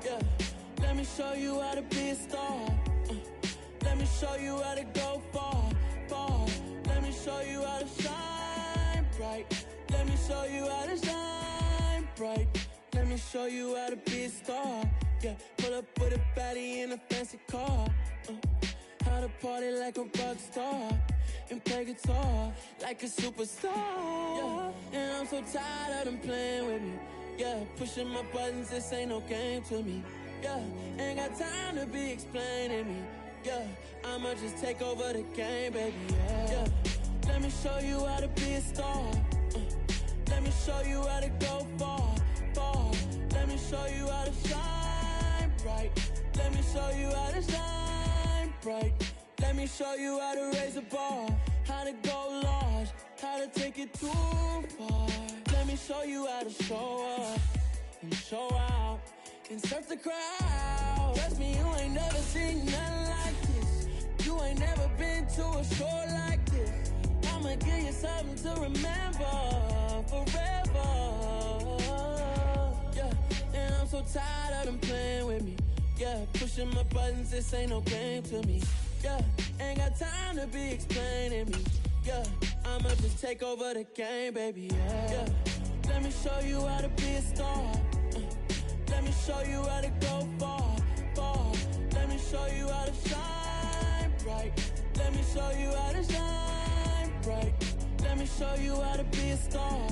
Yeah, let me show you how to be a star. Let me show you how to go far, far. Let me show you how to shine bright. Let me show you how to shine bright. Let me show you how to be a star. Yeah, pull up with a baddie in a fancy car. How to party like a rock star and play guitar like a superstar. Yeah, and I'm so tired of them playing with me. Yeah, pushing my buttons, this ain't no game to me. Yeah, ain't got time to be explaining me. Yeah, I'ma just take over the game, baby. Yeah, let me show you how to be a star. Let me show you how to go far, far. Let me show you how to shine bright. Let me show you how to shine bright. Let me show you how to raise a bar, how to go large, how to take it too far. Let me show you how to show up and show out and surf the crowd. Trust me, you ain't never seen nothing like this. You ain't never been to a show like this. I'ma give you something to remember forever. Yeah, and I'm so tired of them playing with me. Yeah, pushing my buttons, this ain't no game to me. Yeah, ain't got time to be explaining me. Yeah, I'ma just take over the game, baby. Yeah, let me show you how to be a star. Let me show you how to go far, far. Let me show you how to shine bright. Let me show you how to shine bright. Let me show you how to be a star.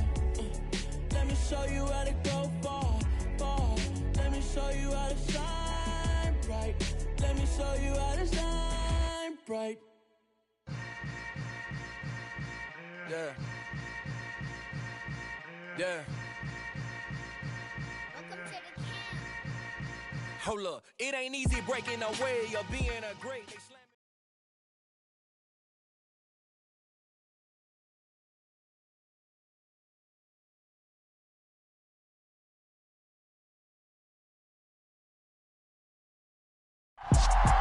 Let me show you how to go far, far. Let me show you how to shine bright. Let me show you how to shine bright. Yeah. Yeah. Welcome to the camp. Hold up. It ain't easy breaking away or being a great.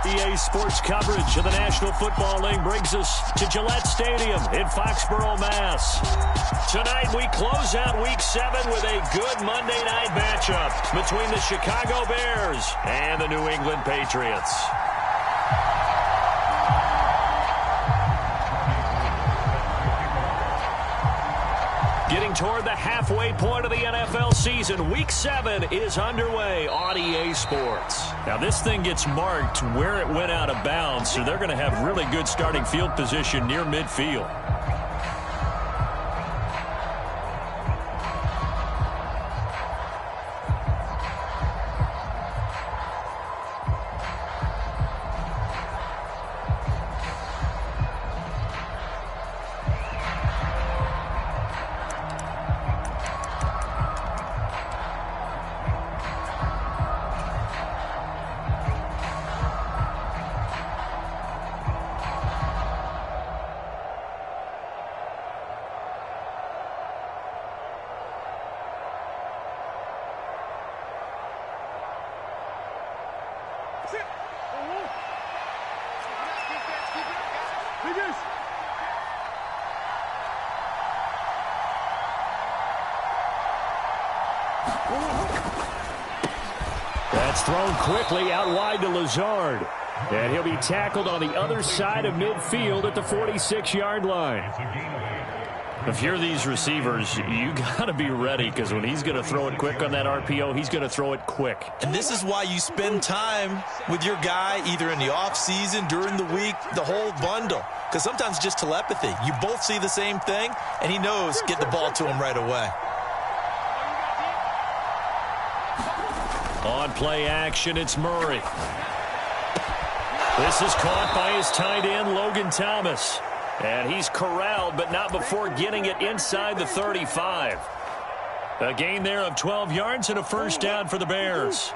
EA Sports coverage of the National Football League brings us to Gillette Stadium in Foxborough, Mass. Tonight we close out Week 7 with a good Monday night matchup between the Chicago Bears and the New England Patriots. Getting toward the halfway point of the NFL season, Week 7 is underway on EA Sports. Now, this thing gets marked where it went out of bounds, so they're going to have really good starting field position near midfield. That's thrown quickly out wide to Lazard. And he'll be tackled on the other side of midfield at the 46-yard line. If you're these receivers, you got to be ready, because when he's going to throw it quick on that RPO, he's going to throw it quick. And this is why you spend time with your guy either in the offseason, during the week, the whole bundle. Because sometimes just telepathy. You both see the same thing, and he knows get the ball to him right away. On play action, it's Murray. This is caught by his tight end, Logan Thomas. And he's corralled, but not before getting it inside the 35. A gain there of 12 yards and a first down for the Bears.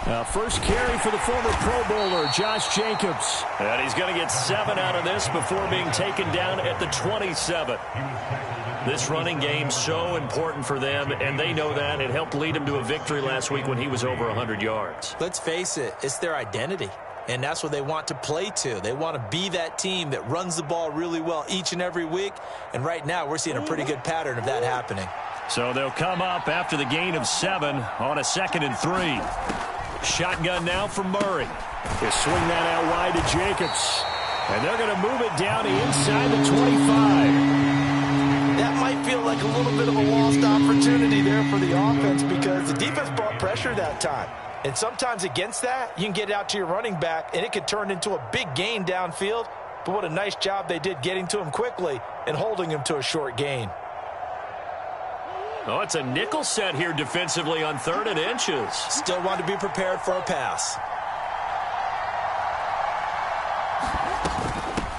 Now, first carry for the former Pro Bowler, Josh Jacobs. And he's going to get 7 out of this before being taken down at the 27. This running game so important for them, and they know that. It helped lead them to a victory last week when he was over 100 yards. Let's face it, it's their identity. And that's what they want to play to. They want to be that team that runs the ball really well each and every week. And right now, we're seeing a pretty good pattern of that happening. So they'll come up after the gain of 7 on a 2nd and 3. Shotgun now for Murray. They swing that out wide to Jacobs. And they're going to move it down to inside the 25. That might feel like a little bit of a lost opportunity there for the offense because the defense brought pressure that time. And sometimes against that, you can get out to your running back, and it could turn into a big gain downfield. But what a nice job they did getting to him quickly and holding him to a short gain. Oh, it's a nickel set here defensively on 3rd and inches. Still want to be prepared for a pass.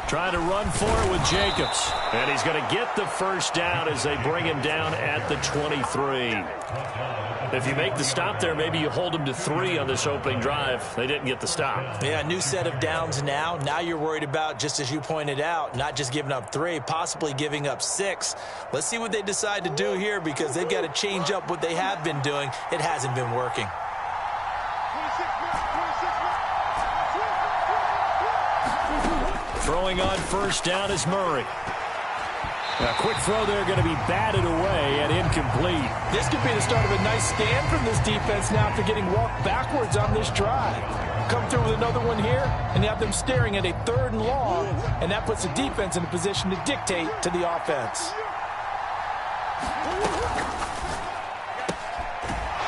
Trying to run for it with Jacobs. And he's going to get the first down as they bring him down at the 23. If you make the stop there, maybe you hold them to 3 on this opening drive. They didn't get the stop. Yeah, new set of downs now. Now you're worried about, just as you pointed out, not just giving up 3, possibly giving up 6. Let's see what they decide to do here because they've got to change up what they have been doing. It hasn't been working. Throwing on first down is Murray. A quick throw there going to be batted away and incomplete. This could be the start of a nice stand from this defense now after getting walked backwards on this drive. Come through with another one here, and you have them staring at a 3rd and long, and that puts the defense in a position to dictate to the offense.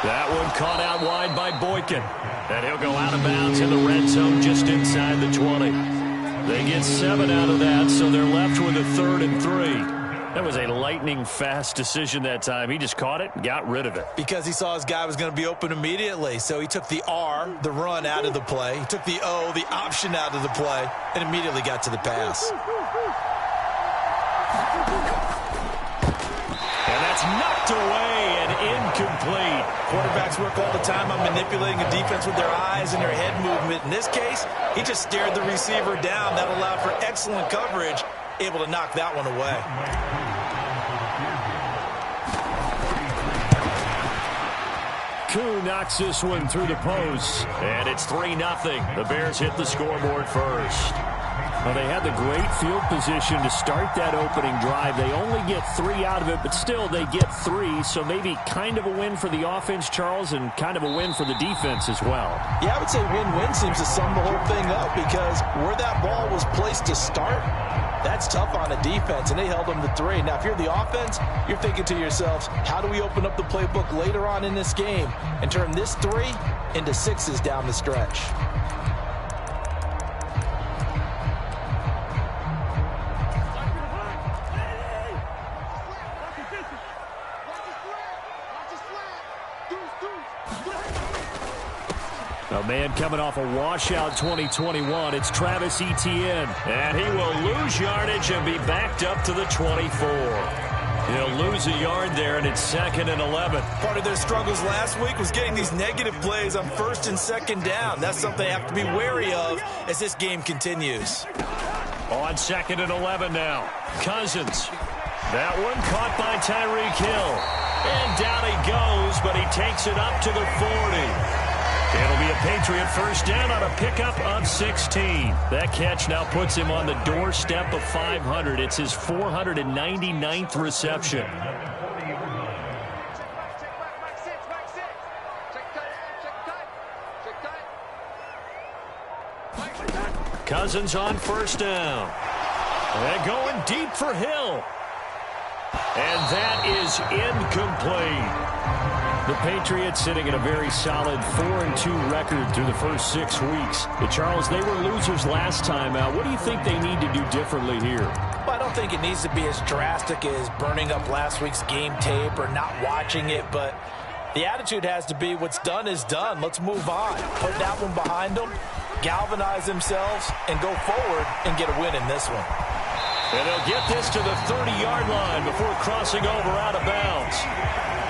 That one caught out wide by Boykin. And he'll go out of bounds in the red zone just inside the 20. They get 7 out of that, so they're left with a 3rd and 3. That was a lightning-fast decision that time. He just caught it and got rid of it. Because he saw his guy was going to be open immediately, so he took the R, the run, out of the play. He took the O, the option, out of the play, and immediately got to the pass. And that's knocked away and incomplete. Quarterbacks work all the time on manipulating a defense with their eyes and their head movement. In this case, he just stared the receiver down. That allowed for excellent coverage, able to knock that one away. Koo knocks this one through the post, and it's 3-0. The Bears hit the scoreboard first. Well, they had the great field position to start that opening drive. They only get 3 out of it, but still they get 3, so maybe kind of a win for the offense, Charles, and kind of a win for the defense as well. Yeah, I would say win-win seems to sum the whole thing up because where that ball was placed to start, that's tough on a defense, and they held them to 3. Now, if you're the offense, you're thinking to yourselves, how do we open up the playbook later on in this game and turn this 3 into 6s down the stretch? A man coming off a washout 2021. It's Travis Etienne. And he will lose yardage and be backed up to the 24. He'll lose a yard there, and it's 2nd and 11. Part of their struggles last week was getting these negative plays on 1st and 2nd down. That's something they have to be wary of as this game continues. On 2nd and 11 now. Cousins. That one caught by Tyreek Hill. And down he goes, but he takes it up to the 40. It'll be a Patriot first down on a pickup of 16. That catch now puts him on the doorstep of 500. It's his 499th reception. Cousins on first down. And going deep for Hill. And that is incomplete. The Patriots sitting at a very solid 4-2 record through the first 6 weeks. Charles, they were losers last time out. What do you think they need to do differently here? Well, I don't think it needs to be as drastic as burning up last week's game tape or not watching it, but the attitude has to be what's done is done. Let's move on. Put that one behind them, galvanize themselves, and go forward and get a win in this one. And they'll get this to the 30-yard line before crossing over out of bounds.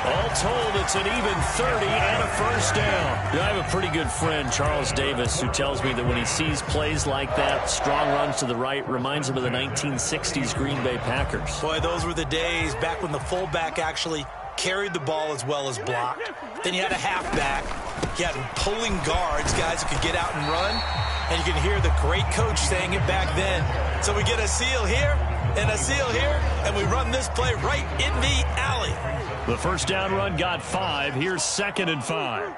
All told, it's an even 30 and a first down. I have a pretty good friend, Charles Davis, who tells me that when he sees plays like that, strong runs to the right, reminds him of the 1960s Green Bay Packers. Boy, those were the days back when the fullback actually carried the ball as well as blocked. Then you had a halfback. You had pulling guards, guys who could get out and run. And you can hear the great coach saying it back then. So we get a seal here and a seal here, and we run this play right in the alley. The first down run got 5. Here's 2nd and 5.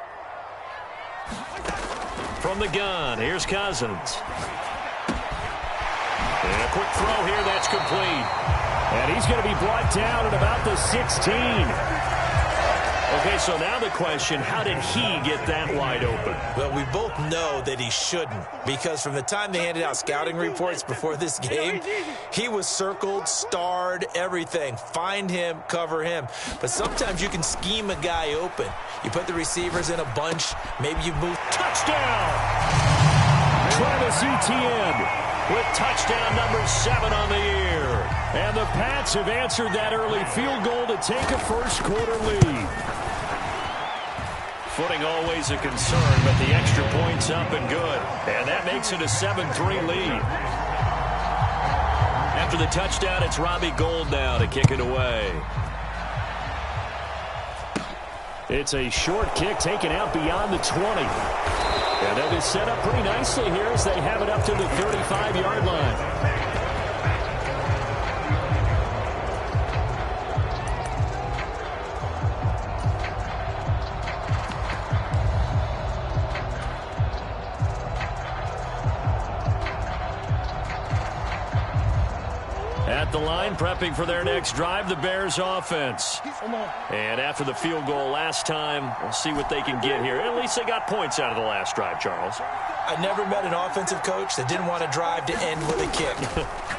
From the gun, here's Cousins. And a quick throw here, that's complete. And he's going to be brought down at about the 16. Okay, so now the question, how did he get that wide open? Well, we both know that he shouldn't, because from the time they handed out scouting reports before this game, he was circled, starred, everything. Find him, cover him. But sometimes you can scheme a guy open. You put the receivers in a bunch, maybe you move. Touchdown! Travis Etienne with touchdown number 7 on the year. And the Pats have answered that early field goal to take a first-quarter lead. Footing always a concern, but the extra point's up and good. And that makes it a 7-3 lead. After the touchdown, it's Robbie Gould now to kick it away. It's a short kick taken out beyond the 20. And that is set up pretty nicely here as they have it up to the 35-yard line. At the line, prepping for their next drive, the Bears offense. And after the field goal last time, we'll see what they can get here. At least they got points out of the last drive, Charles. I never met an offensive coach that didn't want to drive to end with a kick.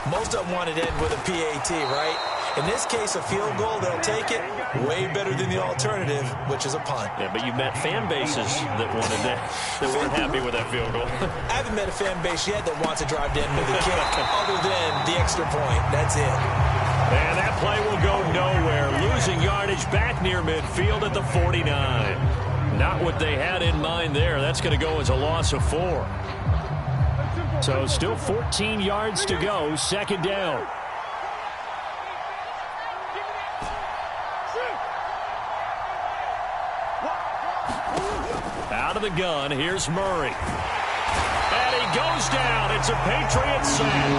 Most of them wanted to end with a PAT, right? In this case, a field goal, they'll take it. Way better than the alternative, which is a punt. Yeah, but you've met fan bases that wanted that weren't happy with that field goal. I haven't met a fan base yet that wants to drive to end with a kick, other than the extra point. That's it. And that play will go nowhere. Losing yardage back near midfield at the 49. Not what they had in mind there. That's going to go as a loss of 4. So still 14 yards to go. 2nd down. Out of the gun, here's Murray. And he goes down. It's a Patriot sack.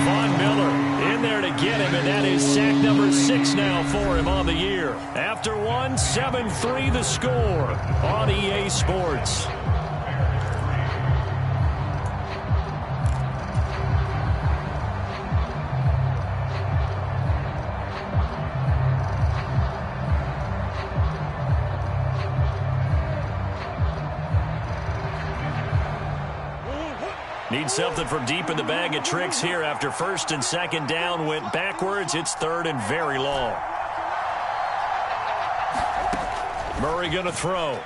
Von Miller in there to get him, and that is sack number 6 now for him on the year. After 1, 7-3 the score on EA Sports. Need something from deep in the bag of tricks here after 1st and 2nd down went backwards. It's 3rd and very long. Murray going to throw.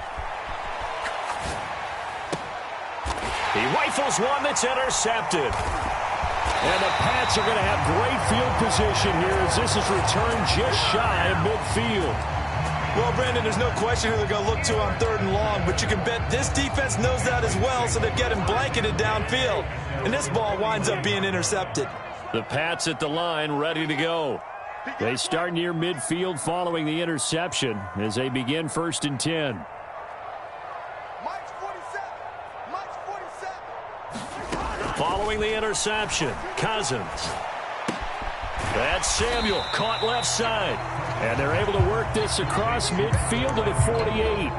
He rifles one that's intercepted. And the Pats are going to have great field position here as this is returned just shy of midfield. Well, Brandon, there's no question who they're going to look to on 3rd and long, but you can bet this defense knows that as well, so they're getting blanketed downfield. And this ball winds up being intercepted. The Pats at the line, ready to go. They start near midfield following the interception as they begin 1st and 10. Following the interception, Cousins. That's Samuel, caught left side. And they're able to work this across midfield to the 48.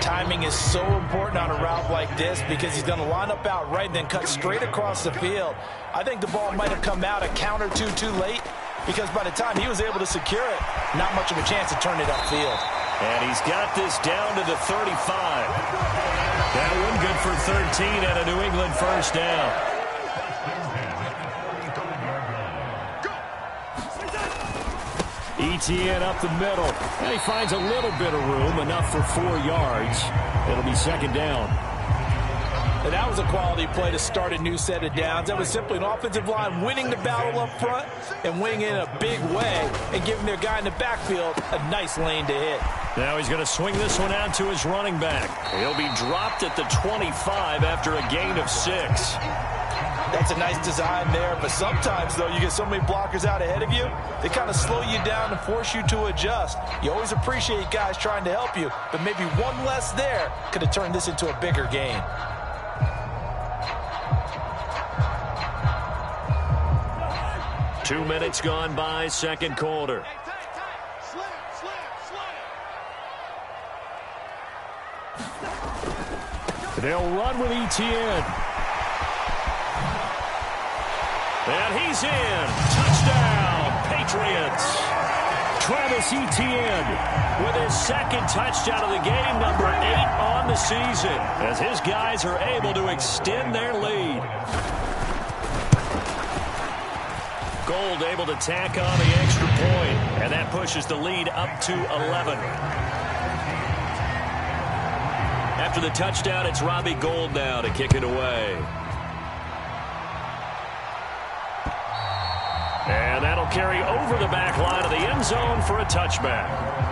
Timing is so important on a route like this because he's going to line up out right and then cut straight across the field. I think the ball might have come out a count or two too late because by the time he was able to secure it, not much of a chance to turn it upfield. And he's got this down to the 35. That one good for 13 and a New England first down. Etienne up the middle. And he finds a little bit of room, enough for 4 yards. It'll be 2nd down. And that was a quality play to start a new set of downs. That was simply an offensive line winning the battle up front and winning in a big way and giving their guy in the backfield a nice lane to hit. Now he's going to swing this one out to his running back. He'll be dropped at the 25 after a gain of 6. That's a nice design there, but sometimes, though, you get so many blockers out ahead of you, they kind of slow you down and force you to adjust. You always appreciate guys trying to help you, but maybe one less there could have turned this into a bigger gain. 2 minutes gone by, second quarter. They'll run with Etienne. And he's in. Touchdown, Patriots. Travis Etienne with his second touchdown of the game, number 8 on the season, as his guys are able to extend their lead. Gold able to tack on the extra point, and that pushes the lead up to 11. After the touchdown, it's Robbie Gould now to kick it away. And that'll carry over the back line of the end zone for a touchback.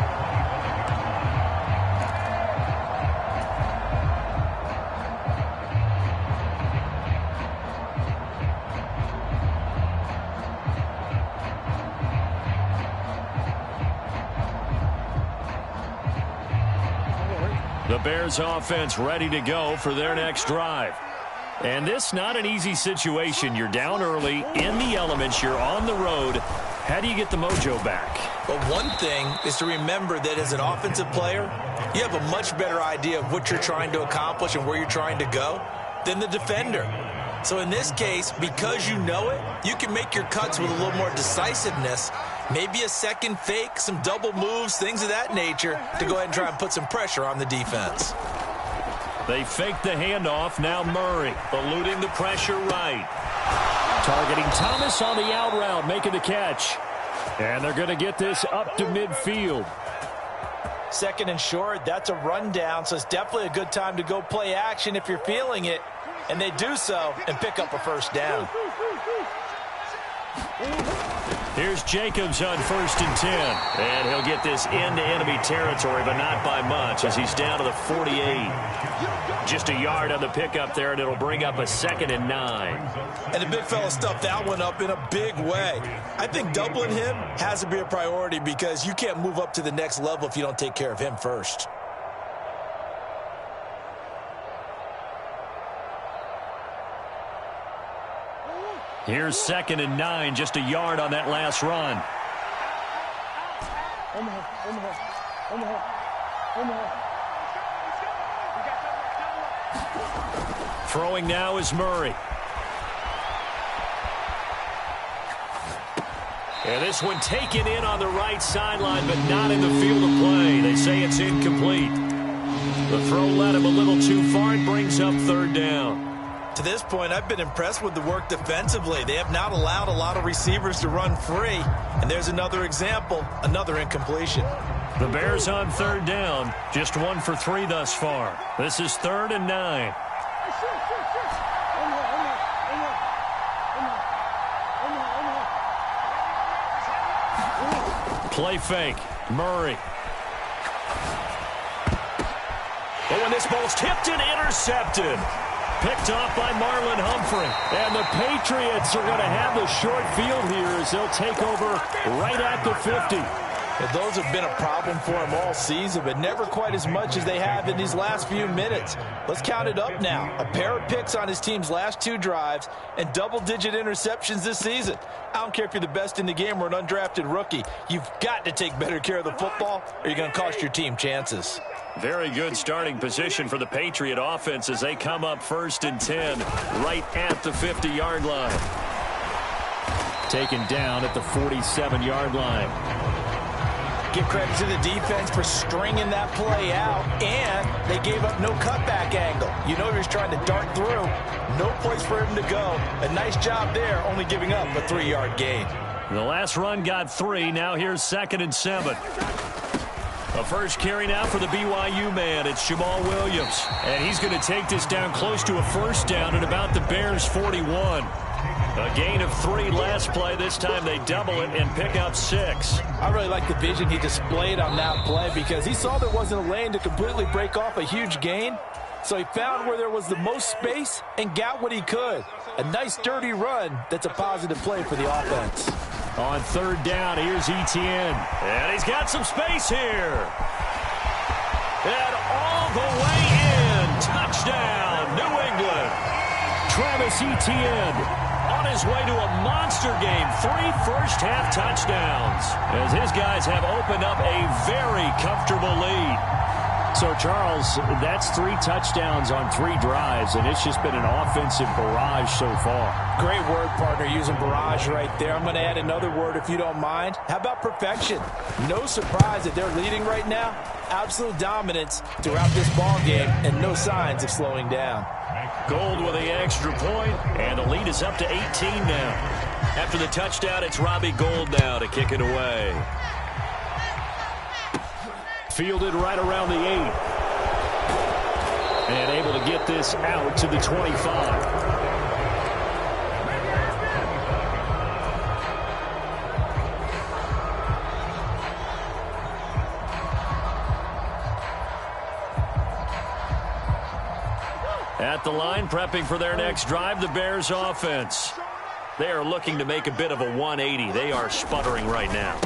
The Bears offense ready to go for their next drive. And this not an easy situation. You're down early, in the elements, you're on the road. How do you get the mojo back? Well, one thing is to remember that as an offensive player, you have a much better idea of what you're trying to accomplish and where you're trying to go than the defender. So in this case, because you know it, you can make your cuts with a little more decisiveness, maybe a second fake, some double moves, things of that nature, to go ahead and try and put some pressure on the defense. They fake the handoff. Now Murray eluding the pressure right. Targeting Thomas on the out route, making the catch. And they're going to get this up to midfield. Second and short, that's a rundown, so it's definitely a good time to go play action if you're feeling it. And they do so and pick up a first down. Here's Jacobs on 1st and 10. And he'll get this into enemy territory, but not by much, as he's down to the 48. Just a yard on the pickup there, and it'll bring up a 2nd and 9. And the big fella stuffed that one up in a big way. I think doubling him has to be a priority because you can't move up to the next level if you don't take care of him first. Here's 2nd and 9, just a yard on that last run. Throwing now is Murray. And this one taken in on the right sideline, but not in the field of play. They say it's incomplete. The throw led him a little too far and brings up 3rd down. To this point, I've been impressed with the work defensively. They have not allowed a lot of receivers to run free. And there's another example, another incompletion. The Bears on 3rd down, just 1 for 3 thus far. This is 3rd and 9. Play fake, Murray. But when this ball's tipped and intercepted. Picked off by Marlon Humphrey. And the Patriots are going to have the short field here as they'll take over right at the 50. Well, those have been a problem for him all season, but never quite as much as they have in these last few minutes. Let's count it up now. A pair of picks on his team's last 2 drives and double-digit interceptions this season. I don't care if you're the best in the game or an undrafted rookie. You've got to take better care of the football or you're going to cost your team chances. Very good starting position for the Patriot offense as they come up 1st and 10 right at the 50-yard line. Taken down at the 47-yard line. Give credit to the defense for stringing that play out, and they gave up no cutback angle. You know he was trying to dart through. No place for him to go. A nice job there, only giving up a 3-yard gain. The last run got 3. Now here's 2nd and 7. A first carry now for the BYU man. It's Jamal Williams. And he's going to take this down close to a first down at about the Bears' 41. A gain of 3 last play. This time they double it and pick up 6. I really like the vision he displayed on that play because he saw there wasn't a lane to completely break off a huge gain. So he found where there was the most space and got what he could. A nice dirty run that's a positive play for the offense. On 3rd down, here's Etienne. And he's got some space here. And all the way in. Touchdown, New England. Travis Etienne on his way to a monster game. 3 first-half touchdowns as his guys have opened up a very comfortable lead. So, Charles, that's 3 touchdowns on 3 drives, and it's just been an offensive barrage so far. Great word, partner, using barrage right there. I'm going to add another word if you don't mind. How about perfection? No surprise that they're leading right now. Absolute dominance throughout this ball game and no signs of slowing down. Gold with the extra point, and the lead is up to 18 now. After the touchdown, it's Robbie Gould now to kick it away. Fielded right around the 8. And able to get this out to the 25. At the line, prepping for their next drive, the Bears offense. They are looking to make a bit of a 180. They are sputtering right now.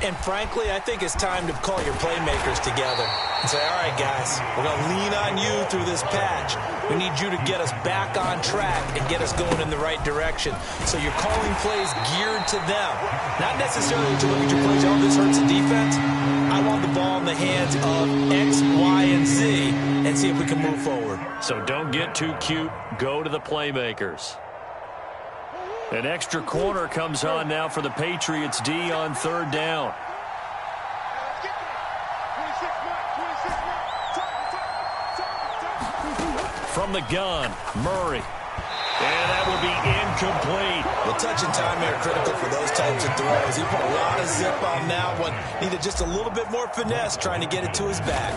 And frankly, I think it's time to call your playmakers together and say, all right, guys, we're going to lean on you through this patch. We need you to get us back on track and get us going in the right direction. So you're calling plays geared to them. Not necessarily to look at your plays, oh, this hurts the defense. I want the ball in the hands of X, Y, and Z and see if we can move forward. So don't get too cute. Go to the playmakers. An extra corner comes on now for the Patriots D on 3rd down. From the gun, Murray. And that will be incomplete. Well, touch and time are critical for those types of throws. He put a lot of zip on that one. Needed just a little bit more finesse trying to get it to his back.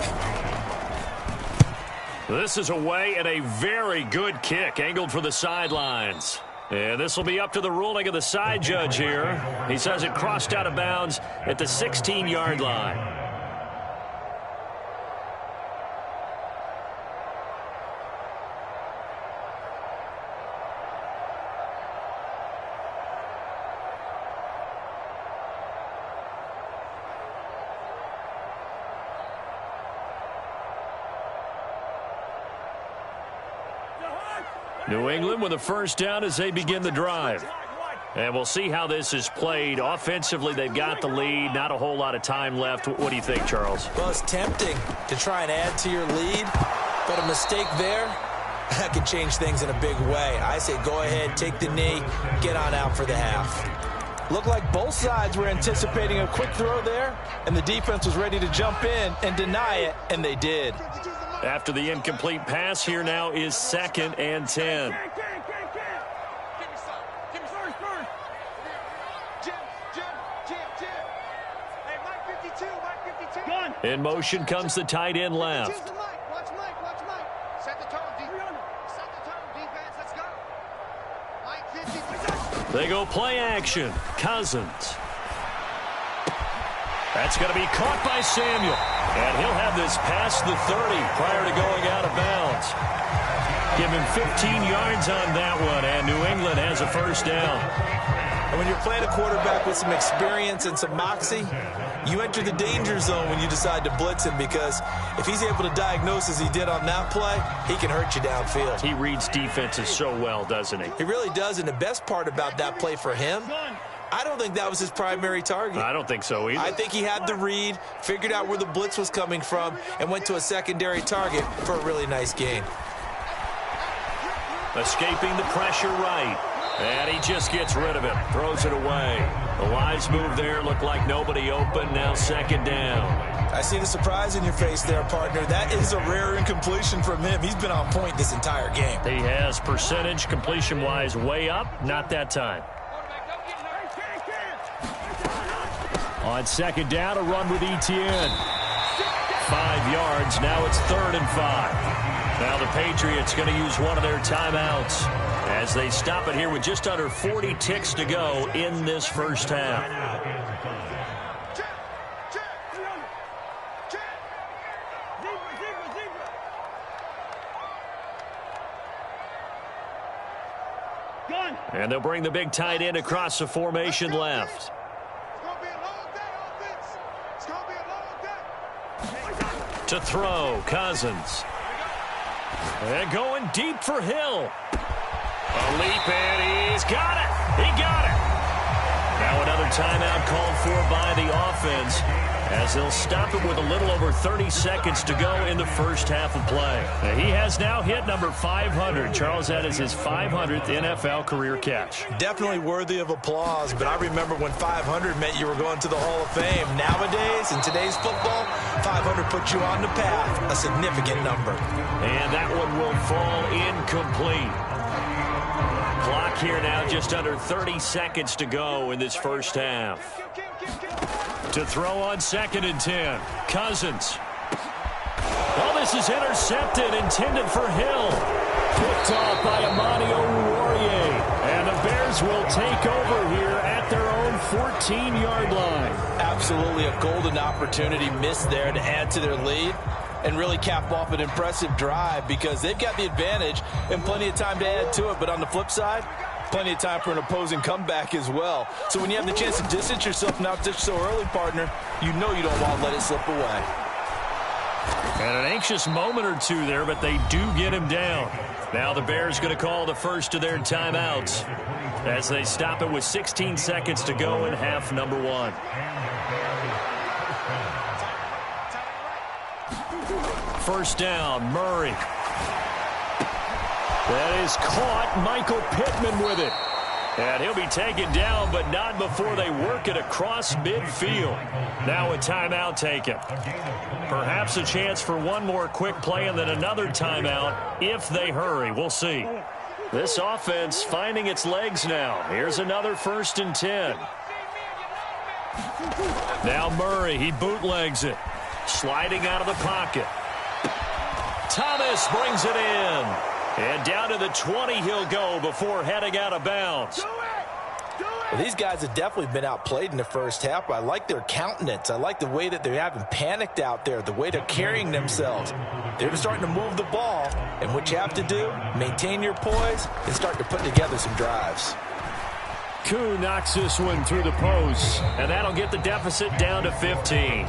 This is away and a very good kick angled for the sidelines. And this will be up to the ruling of the side judge here. He says it crossed out of bounds at the 16-yard line. New England with a first down as they begin the drive. And we'll see how this is played. Offensively, they've got the lead. Not a whole lot of time left. What do you think, Charles? Well, it's tempting to try and add to your lead, but a mistake there, that could change things in a big way. I say go ahead, take the knee, get on out for the half. Looked like both sides were anticipating a quick throw there, and the defense was ready to jump in and deny it, and they did. After the incomplete pass, here now is 2nd and 10. In motion comes the tight end left. They go play action. Cousins. That's going to be caught by Samuel. And he'll have this past the 30 prior to going out of bounds. Give him 15 yards on that one, and New England has a first down. And when you're playing a quarterback with some experience and some moxie, you enter the danger zone when you decide to blitz him, because if he's able to diagnose as he did on that play, he can hurt you downfield. He reads defenses so well, doesn't he? He really does, and the best part about that play for him, I don't think that was his primary target. I don't think so either. I think he had the read, figured out where the blitz was coming from, and went to a secondary target for a really nice gain. Escaping the pressure right. And he just gets rid of it. Throws it away. The wise move there. Looked like nobody open. Now 2nd down. I see the surprise in your face there, partner. That is a rare incompletion from him. He's been on point this entire game. He has percentage completion-wise way up. Not that time. On 2nd down, a run with Etienne. 5 yards. Now it's 3rd and 5. Now the Patriots going to use one of their timeouts as they stop it here with just under 40 ticks to go in this first half. And they'll bring the big tight end across the formation left. To throw, Cousins. And going deep for Hill. A leap, and he's got it. He got it. Now another timeout called for by the offense, as they'll stop it with a little over 30 seconds to go in the first half of play. Now, he has now hit number 500. Charles, that is his 500th NFL career catch. Definitely worthy of applause, but I remember when 500 meant you were going to the Hall of Fame. Nowadays, in today's football, 500 puts you on the path, a significant number. And that one will fall incomplete. Clock here now, just under 30 seconds to go in this first half. To throw on 2nd and 10. Cousins. Well, this is intercepted, intended for Hill. Picked off by Amani Oruwariye. And the Bears will take over here at their own 14-yard line. Absolutely a golden opportunity missed there to add to their lead and really cap off an impressive drive, because they've got the advantage and plenty of time to add to it. But on the flip side, plenty of time for an opposing comeback as well. So when you have the chance to distance yourself now just so early, partner, you know you don't want to let it slip away. And an anxious moment or two there, but they do get him down. Now the Bears going to call the first of their timeouts as they stop it with 16 seconds to go in half number 1. First down, Murray. That is caught. Michael Pittman with it. And he'll be taken down, but not before they work it across midfield. Now a timeout taken. Perhaps a chance for one more quick play and then another timeout if they hurry. We'll see. This offense finding its legs now. Here's another 1st and 10. Now Murray, he bootlegs it. Sliding out of the pocket. Thomas brings it in. And down to the 20 he'll go before heading out of bounds. Well, these guys have definitely been outplayed in the first half, but I like their countenance. I like the way that they haven't panicked out there, the way they're carrying themselves. They're starting to move the ball, and what you have to do, maintain your poise and start to put together some drives. Koo knocks this one through the post, and that'll get the deficit down to 15.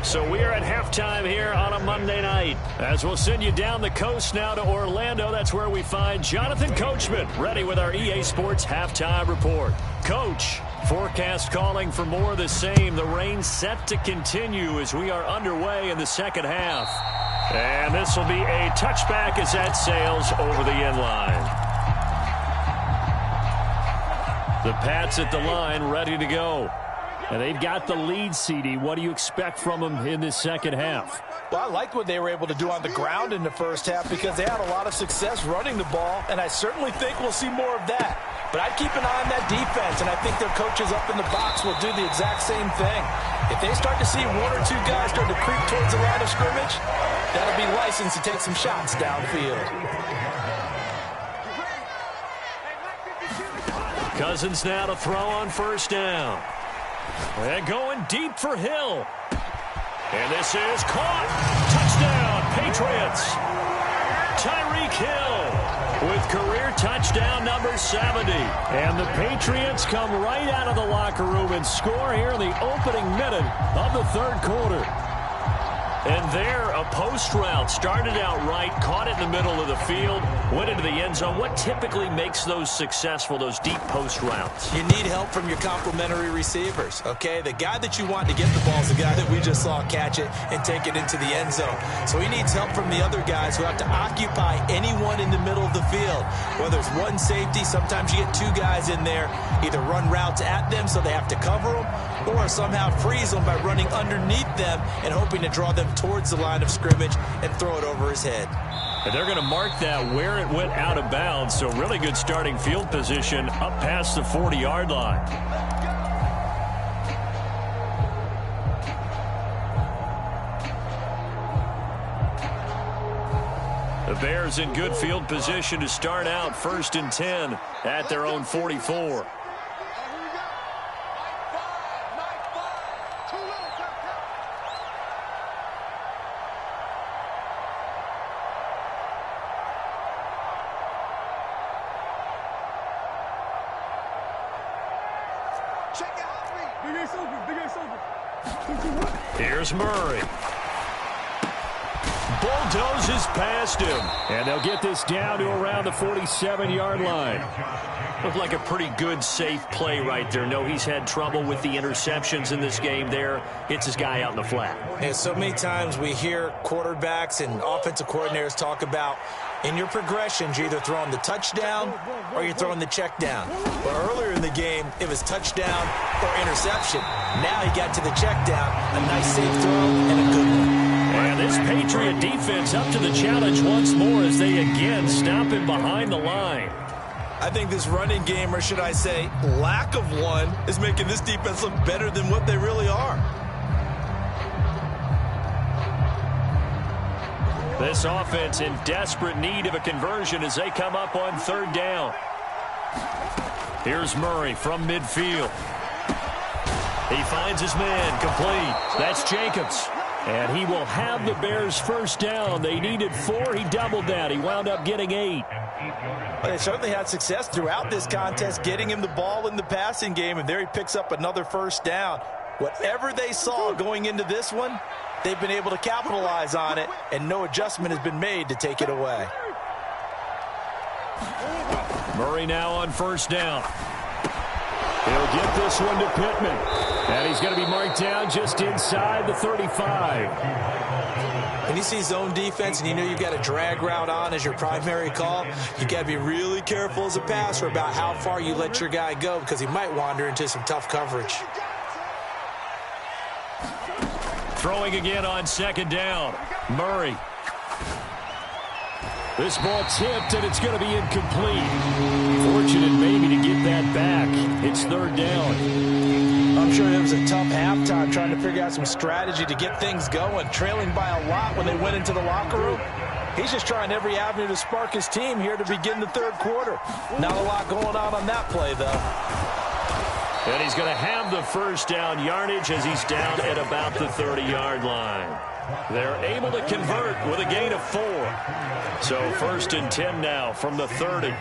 So we are at halftime here on a Monday night, as we'll send you down the coast now to Orlando. That's where we find Jonathan Coachman ready with our EA Sports halftime report. Coach, forecast calling for more of the same. The rain set to continue as we are underway in the second half. And this will be a touchback as that sails over the end line. The Pats at the line ready to go. And they've got the lead, CD. What do you expect from them in this second half? Well, I liked what they were able to do on the ground in the first half because they had a lot of success running the ball, and I certainly think we'll see more of that. But I'd keep an eye on that defense, and I think their coaches up in the box will do the exact same thing. If they start to see one or two guys start to creep towards the line of scrimmage, that'll be licensed to take some shots downfield. Cousins now to throw on first down. And going deep for Hill. And this is caught. Touchdown, Patriots. Tyreek Hill with career touchdown number 70. And the Patriots come right out of the locker room and score here in the opening minute of the third quarter. And there, a post route started out right, caught it in the middle of the field, went into the end zone. What typically makes those successful, those deep post routes? You need help from your complementary receivers, okay? The guy that you want to get the ball is the guy that we just saw catch it and take it into the end zone. So he needs help from the other guys who have to occupy anyone in the middle of the field. Whether it's one safety, sometimes you get two guys in there, either run routes at them so they have to cover them, or somehow freeze them by running underneath them and hoping to draw them towards the line of scrimmage and throw it over his head. And they're going to mark that where it went out of bounds, so really good starting field position up past the 40-yard line. The Bears in good field position to start out 1st and 10 at their own 44. Here's Murray. bulldozes past him. And they'll get this down to around the 47-yard line. Looked like a pretty good, safe play right there. No, he's had trouble with the interceptions in this game there. Hits his guy out in the flat. And so many times we hear quarterbacks and offensive coordinators talk about in your progressions, you're either throwing the touchdown or you're throwing the check down. But earlier in the game, it was touchdown or interception. Now he got to the check down, a nice safe throw and a good one. And this Patriot defense up to the challenge once more as they again stop him behind the line. I think this running game, or should I say lack of one, is making this defense look better than what they really are. This offense in desperate need of a conversion as they come up on third down. Here's Murray from midfield. He finds his man complete. That's Jacobs. And he will have the Bears first down. They needed 4. He doubled that. He wound up getting 8. Well, they certainly had success throughout this contest getting him the ball in the passing game, and there he picks up another first down. Whatever they saw going into this one, they've been able to capitalize on it, and no adjustment has been made to take it away. Murray now on first down. He'll get this one to Pittman. And he's going to be marked down just inside the 35. When you see zone defense and you know you've got a drag route on as your primary call, you got to be really careful as a passer about how far you let your guy go because he might wander into some tough coverage. Throwing again on second down. Murray. This ball tipped, and it's going to be incomplete. Fortunate maybe to get that back. It's third down. I'm sure it was a tough halftime trying to figure out some strategy to get things going, trailing by a lot when they went into the locker room. He's just trying every avenue to spark his team here to begin the third quarter. Not a lot going on that play, though. And he's going to have the first down yardage as he's down at about the 30-yard line. They're able to convert with a gain of 4. So first and 10 now from the 30.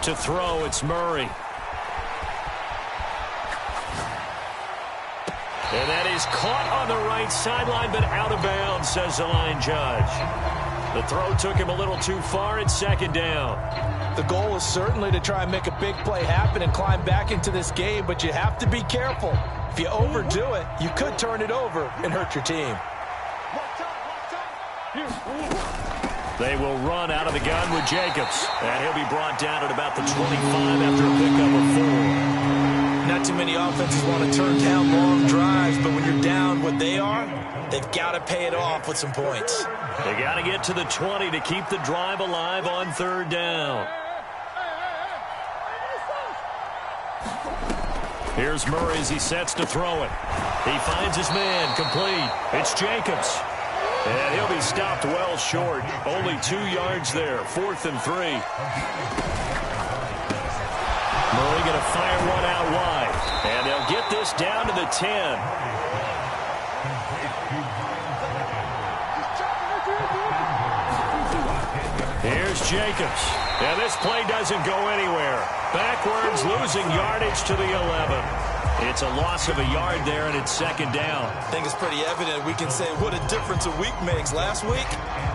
To throw, it's Murray. And that is caught on the right sideline, but out of bounds, says the line judge. The throw took him a little too far. It's second down. The goal is certainly to try and make a big play happen and climb back into this game, but you have to be careful. If you overdo it, you could turn it over and hurt your team. They will run out of the gun with Jacobs, and he'll be brought down at about the 25 after a pickup of 4. Not too many offenses want to turn down long drives, but when you're down what they are, they've got to pay it off with some points. They got to get to the 20 to keep the drive alive on third down. Here's Murray as he sets to throw it. He finds his man complete. It's Jacobs. And he'll be stopped well short. Only 2 yards there. 4th and 3. Murray going to fire one out wide. And they'll get this down to the 10. Here's Jacobs. And this play doesn't go anywhere. Backwards, losing yardage to the 11. It's a loss of a yard there, and it's second down. I think it's pretty evident. We can say what a difference a week makes. Last week,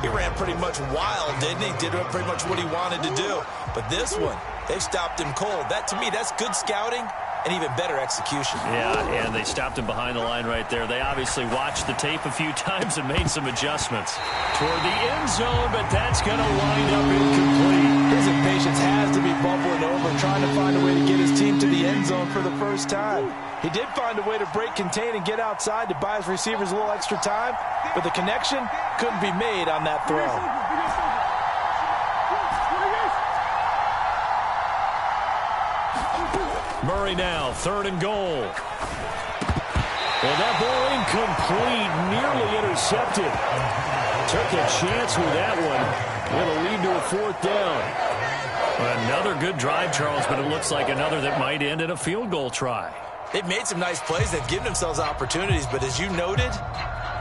he ran pretty much wild, didn't he? Did pretty much what he wanted to do. But this one, they stopped him cold. That, to me, that's good scouting and even better execution. Yeah, and they stopped him behind the line right there. They obviously watched the tape a few times and made some adjustments toward the end zone, but that's going to wind up incomplete. His impatience has to be bubbling over, trying to find a way to get his team to the end zone for the first time. He did find a way to break contain and get outside to buy his receivers a little extra time, but the connection couldn't be made on that throw. Murray now, 3rd and goal. And that ball incomplete, nearly intercepted. Took a chance with that one. It'll lead to a 4th down. Another good drive, Charles, but it looks like another that might end in a field goal try. They've made some nice plays. They've given themselves opportunities, but as you noted,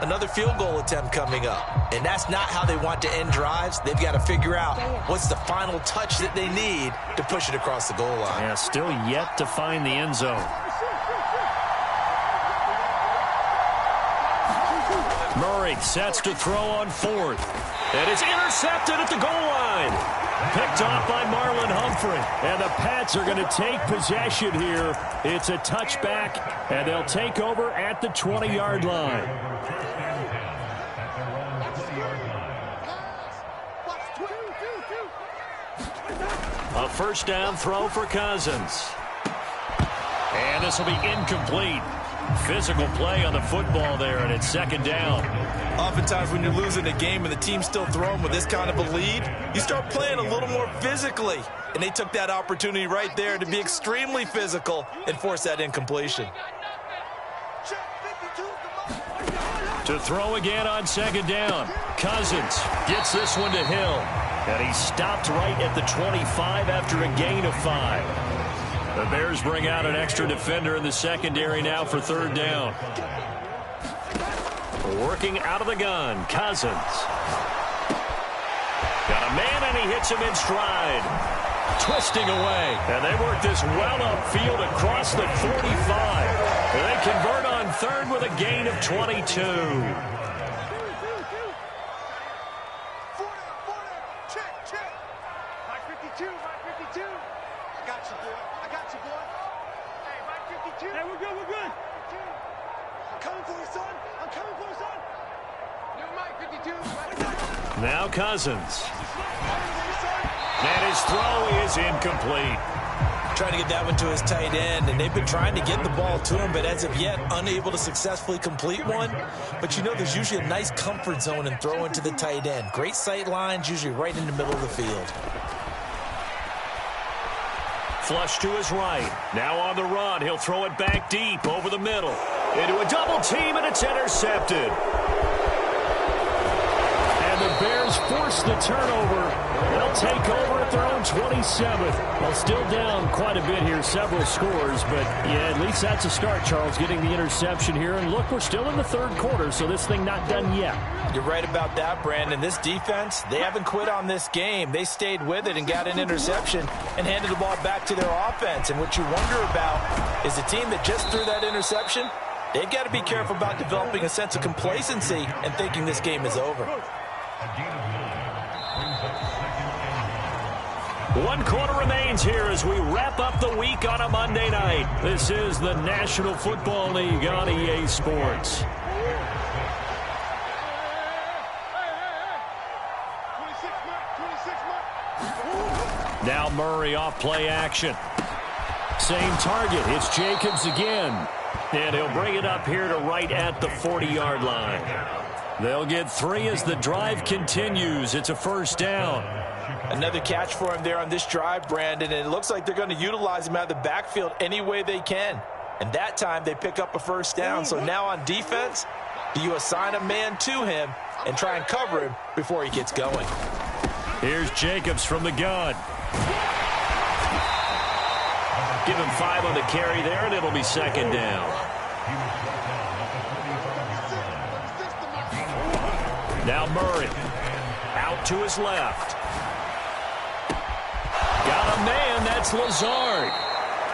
another field goal attempt coming up. And that's not how they want to end drives. They've got to figure out what's the final touch that they need to push it across the goal line. Yeah, still yet to find the end zone. Murray sets to throw on fourth. And it's intercepted at the goal line. Picked off by Marlon Humphrey. And the Pats are going to take possession here. It's a touchback, and they'll take over at the 20-yard line. A first down throw for Cousins. And this will be incomplete. Physical play on the football there, and it's second down. Oftentimes when you're losing a game and the team's still throwing with this kind of a lead, you start playing a little more physically. And they took that opportunity right there to be extremely physical and force that incompletion. To throw again on second down. Cousins gets this one to Hill. And he stopped right at the 25 after a gain of 5. The Bears bring out an extra defender in the secondary now for third down. Working out of the gun, Cousins. Got a man, and he hits him in stride. Twisting away. And they work this well upfield across the 45. And they convert on third with a gain of 22. Now Cousins. And his throw is incomplete. Trying to get that one to his tight end, and they've been trying to get the ball to him, but as of yet, unable to successfully complete one. But you know there's usually a nice comfort zone in throwing to the tight end. Great sight lines, usually right in the middle of the field. Flush to his right. Now on the run. He'll throw it back deep over the middle. Into a double team, and it's intercepted. And the Bears force the turnover. They'll take over at their own 27th. Well, still down quite a bit here, several scores, but yeah, at least that's a start, Charles, getting the interception here. And look, we're still in the third quarter, so this thing not done yet. You're right about that, Brandon. This defense, they haven't quit on this game. They stayed with it and got an interception and handed the ball back to their offense. And what you wonder about is the team that just threw that interception, they've got to be careful about developing a sense of complacency and thinking this game is over. 1 quarter remains here as we wrap up the week on a Monday night. This is the National Football League on EA Sports. Now Murray off play action. Same target. It's Jacobs again. And he'll bring it up here to right at the 40-yard line. They'll get 3 as the drive continues. It's a first down. Another catch for him there on this drive, Brandon, and it looks like they're going to utilize him out of the backfield any way they can. And that time they pick up a first down. So now on defense, do you assign a man to him and try and cover him before he gets going? Here's Jacobs from the gun. Give him 5 on the carry there, and it'll be second down. Now Murray out to his left. Got a man, that's Lazard.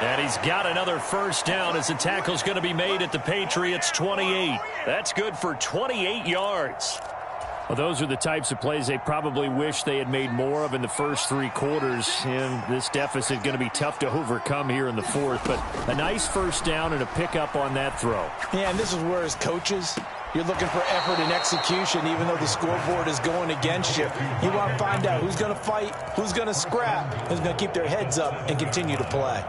And he's got another first down as the tackle's going to be made at the Patriots' 28. That's good for 28 yards. Well, those are the types of plays they probably wish they had made more of in the first 3 quarters. And this deficit going to be tough to overcome here in the fourth. But a nice first down and a pickup on that throw. Yeah, and this is where as coaches, you're looking for effort and execution, even though the scoreboard is going against you. You want to find out who's going to fight, who's going to scrap, who's going to keep their heads up and continue to play.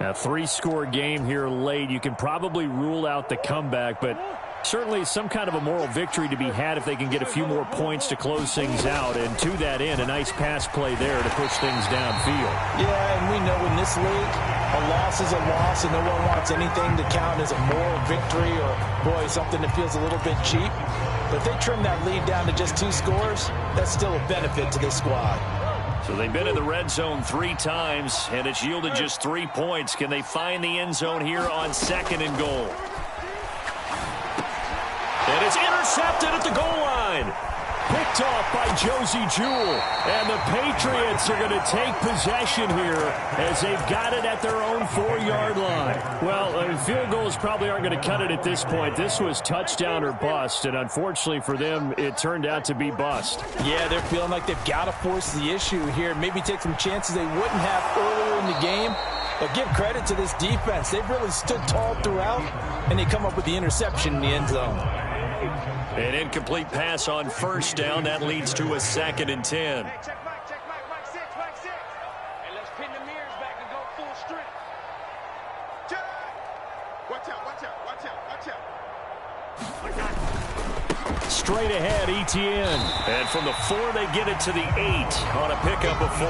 A 3-score game here late. You can probably rule out the comeback, but certainly some kind of a moral victory to be had if they can get a few more points to close things out. And to that end, a nice pass play there to push things downfield. Yeah, and we know in this league, a loss is a loss, and no one wants anything to count as a moral victory or, boy, something that feels a little bit cheap. But if they trim that lead down to just 2 scores, that's still a benefit to this squad. So they've been in the red zone 3 times, and it's yielded just 3 points. Can they find the end zone here on 2nd and goal? And it's intercepted at the goal line. Picked off by Josie Jewell. And the Patriots are going to take possession here as they've got it at their own 4-yard line. Well, field goals probably aren't going to cut it at this point. This was touchdown or bust, and unfortunately for them, it turned out to be bust. Yeah, they're feeling like they've got to force the issue here, maybe take some chances they wouldn't have earlier in the game. But give credit to this defense. They've really stood tall throughout, and they come up with the interception in the end zone. An incomplete pass on first down. That leads to a 2nd and 10. Check Mike 6. And let's pin the mirrors back and go full strength. Watch out. Straight ahead, Etienne. And from the 4, they get it to the 8 on a pickup of 4.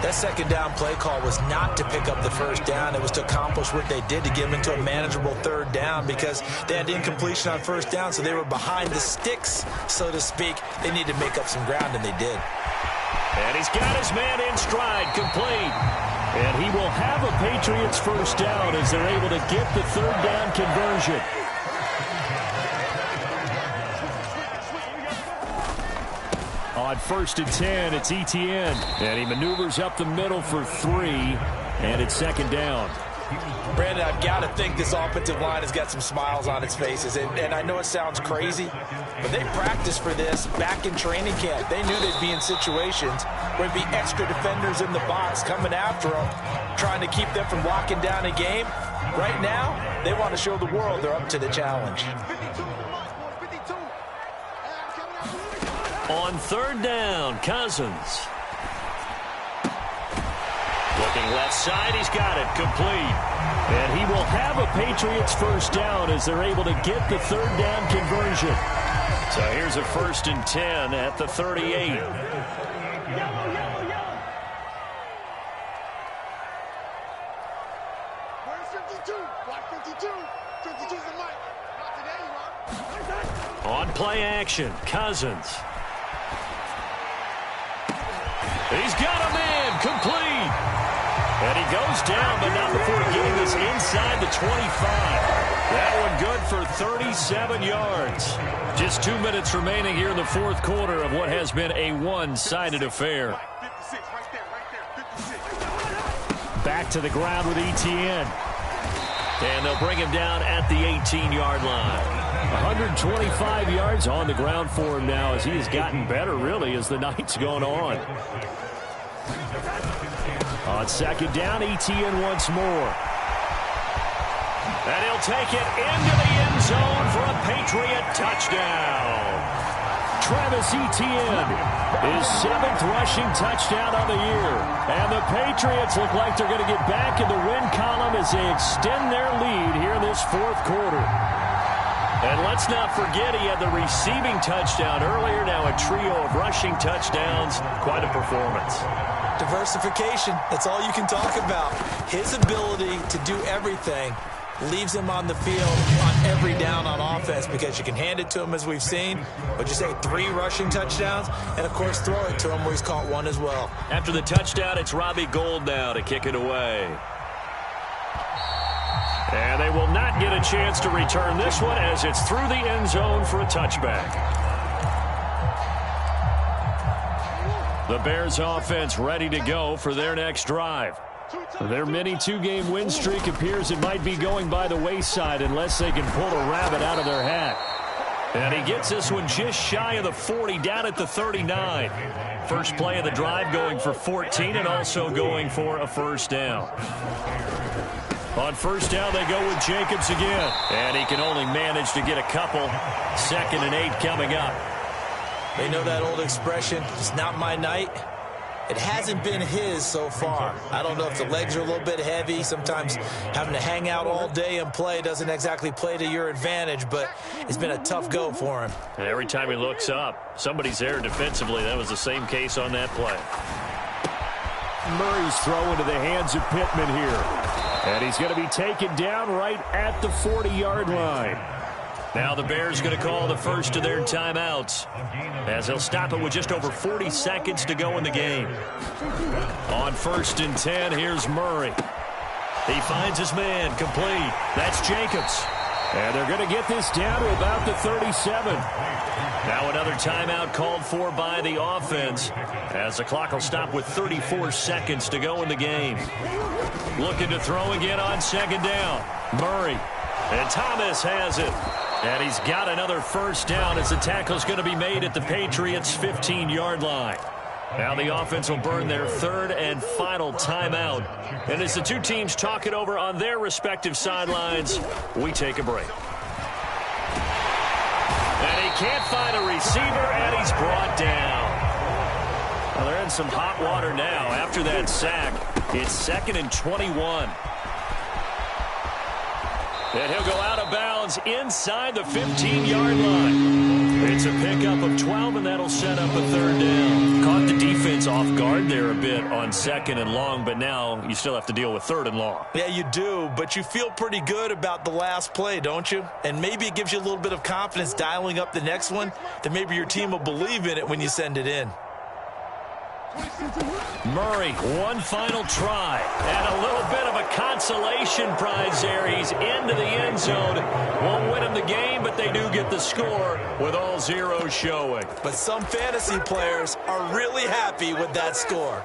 That second down play call was not to pick up the first down. It was to accomplish what they did to get them into a manageable 3rd down because they had incompletion on first down, so they were behind the sticks, so to speak. They needed to make up some ground, and they did. And he's got his man in stride, complete. And he will have a Patriots first down as they're able to get the 3rd down conversion. On 1st and 10, it's Etienne. And he maneuvers up the middle for 3, and it's 2nd down. Brandon, I've got to think this offensive line has got some smiles on its faces. And I know it sounds crazy, but they practiced for this back in training camp. They knew they'd be in situations where there'd be extra defenders in the box coming after them, trying to keep them from locking down a game. Right now, they want to show the world they're up to the challenge. On 3rd down, Cousins. Looking left side, he's got it, complete. And he will have a Patriots first down as they're able to get the 3rd down conversion. So here's a 1st and 10 at the 38. Where's 52? Block 52. 52's the mic. Not today, you are. On play action, Cousins. He's got a man, complete. And he goes down, but not before getting this inside the 25. That one good for 37 yards. Just 2 minutes remaining here in the 4th quarter of what has been a one-sided affair. 56, right there, 56. Back to the ground with Etienne. And they'll bring him down at the 18-yard line. 125 yards on the ground for him now as he has gotten better, really, as the night's gone on. On 2nd down, Etienne once more. And he'll take it into the end zone for a Patriot touchdown. Travis Etienne, his 7th rushing touchdown on the year. And the Patriots look like they're going to get back in the win column as they extend their lead here in this 4th quarter. And let's not forget he had the receiving touchdown earlier. Now a trio of rushing touchdowns. Quite a performance. Diversification, that's all you can talk about. His ability to do everything leaves him on the field on every down on offense because you can hand it to him as we've seen. What'd you say, 3 rushing touchdowns? And, of course, throw it to him where he's caught 1 as well. After the touchdown, it's Robbie Gould now to kick it away. And they will not get a chance to return this one as it's through the end zone for a touchback. The Bears offense ready to go for their next drive. Their mini 2-game win streak appears it might be going by the wayside unless they can pull a rabbit out of their hat. And he gets this one just shy of the 40, down at the 39. First play of the drive going for 14 and also going for a first down. On first down, they go with Jacobs again. And he can only manage to get a couple. 2nd and 8 coming up. They know that old expression, it's not my night. It hasn't been his so far. I don't know if the legs are a little bit heavy. Sometimes having to hang out all day and play doesn't exactly play to your advantage, but it's been a tough go for him. And every time he looks up, somebody's there defensively. That was the same case on that play. Murray's throw into the hands of Pittman here. And he's going to be taken down right at the 40-yard line. Now the Bears going to call the first of their timeouts as they'll stop it with just over 40 seconds to go in the game. On 1st and 10, here's Murray. He finds his man, complete. That's Jacobs. And they're going to get this down to about the 37. Now another timeout called for by the offense as the clock will stop with 34 seconds to go in the game. Looking to throw again on second down. Murray. And Thomas has it. And he's got another first down as the tackle's going to be made at the Patriots' 15-yard line. Now the offense will burn their third and final timeout. And as the two teams talk it over on their respective sidelines, we take a break. And he can't find a receiver, and he's brought down. Well, they're in some hot water now after that sack. It's 2nd and 21. And he'll go out of bounds inside the 15-yard line. It's a pickup of 12, and that'll set up a third down. Caught the defense off guard there a bit on 2nd and long, but now you still have to deal with 3rd and long. Yeah, you do, but you feel pretty good about the last play, don't you? And maybe it gives you a little bit of confidence dialing up the next one, that maybe your team will believe in it when you send it in. Murray, one final try, and a little bit of a consolation prize there. He's into the end zone. Won't win him the game, but they do get the score with all zeros showing. But some fantasy players are really happy with that score.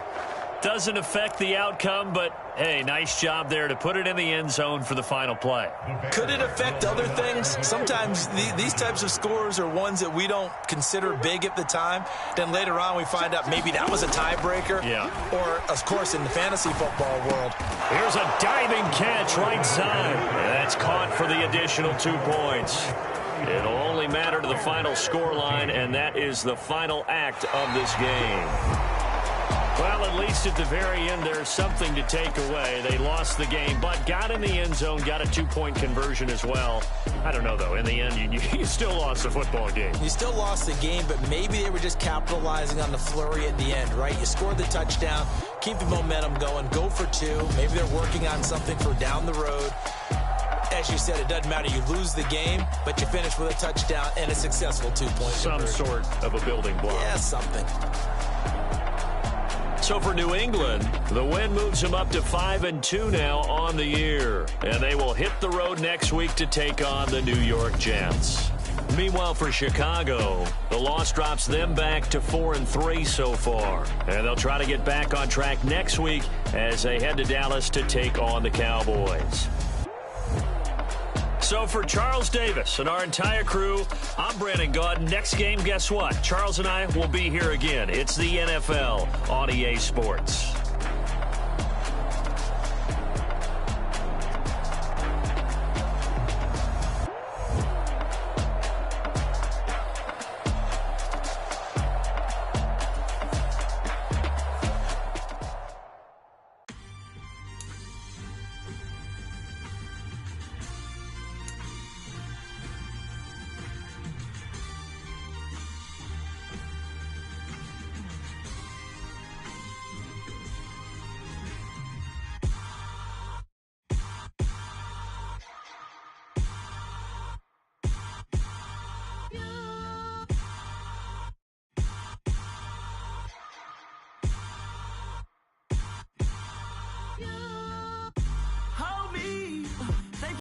Doesn't affect the outcome, but, hey, nice job there to put it in the end zone for the final play. Could it affect other things? Sometimes these types of scores are ones that we don't consider big at the time. Then later on we find out maybe that was a tiebreaker. Yeah. Or, of course, in the fantasy football world. Here's a diving catch right side. That's caught for the additional 2 points. It'll only matter to the final score line, and that is the final act of this game. Well, at least at the very end, there's something to take away. They lost the game, but got in the end zone, got a 2-point conversion as well. I don't know, though. In the end, you still lost the football game. You still lost the game, but maybe they were just capitalizing on the flurry at the end, right? You scored the touchdown, keep the momentum going, go for 2. Maybe they're working on something for down the road. As you said, it doesn't matter. You lose the game, but you finish with a touchdown and a successful 2-point Some sort of a building block. Yeah, something. So for New England, the win moves them up to 5-2 now on the year. And they will hit the road next week to take on the New York Jets. Meanwhile, for Chicago, the loss drops them back to 4-3 so far. And they'll try to get back on track next week as they head to Dallas to take on the Cowboys. So for Charles Davis and our entire crew, I'm Brandon Gaudin. Next game, guess what? Charles and I will be here again. It's the NFL on EA Sports.